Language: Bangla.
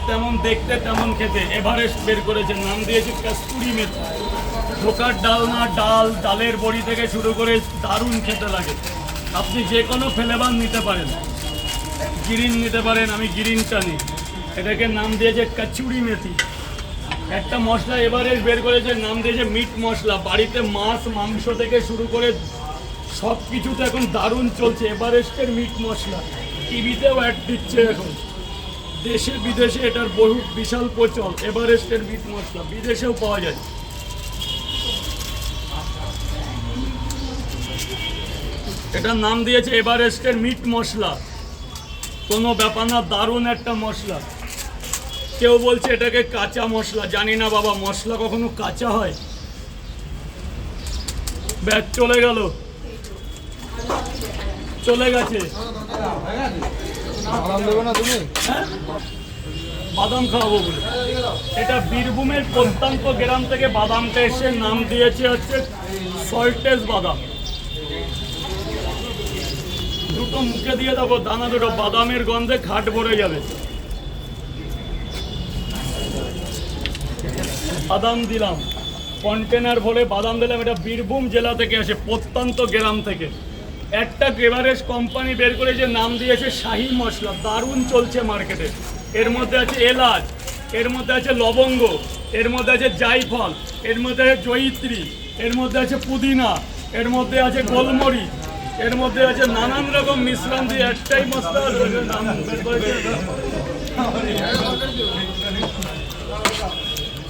তেমন দেখতে তেমন খেতে এভারেস্ট বের করেছে, নাম দিয়েছে কস্তুরি মেথি। ঢোকার ডালনা, ডালের বড়ি থেকে শুরু করে দারুণ খেতে লাগে। আপনি যে কোনো ফ্লেভার নিতে পারেন, গ্রিন নিতে পারেন, আমি গ্রিনটা নিই। এটাকে নাম দিয়েছে কচুরি মেথি। একটা মশলা এভারেস্ট বের করেছে, নাম দিয়েছে মিট মশলা। বাড়িতে মাছ মাংস থেকে শুরু করে সব কিছুতে এখন দারুণ চলছে এভারেস্টের মিট মশলা। টিভিতেও অ্যাড দিচ্ছে এখন, দেশে বিদেশে এটার বহু বিশাল প্রচল। এভারেস্টের মিট মশলা বিদেশেও পাওয়া যায়। এটার নাম দিয়েছে এভারেস্টের মিট মশলা। কোনো ব্যাপার না, দারুণ একটা মশলা। কেউ বলছে এটাকে কাঁচা মশলা, জানি না বাবা, মশলা কখনো কাঁচা হয়? ব্যাগ চলে গেল, চলে গেছে। বাদাম খাওয়াবো বলে এটা বীরভূমের প্রত্যন্ত গ্রাম থেকে বাদামটা এসে নাম দিয়েছে হচ্ছে সল্টেজ বাদাম। দুটো মুখে দিয়ে দেবো, দানা দুটো, বাদামের গন্ধে খাট ভরে যাবে। বাদাম দিলাম, কন্টেনার ভরে বাদাম দিলাম। এটা বীরভূম জেলা থেকে আসে, প্রত্যন্ত গ্রাম থেকে। একটা এভারেস্ট কোম্পানি বের করেছে, নাম দিয়েছে শাহী মশলা, দারুণ চলছে মার্কেটে। এর মধ্যে আছে এলাচ, এর মধ্যে আছে লবঙ্গ, এর মধ্যে আছে জায়ফল, এর মধ্যে আছে জয়িত্রী, এর মধ্যে আছে পুদিনা, এর মধ্যে আছে গোলমরিচ, এর মধ্যে আছে নানান রকম মিশ্রণ দিয়ে একটাই মশলা নাম বের করেছে।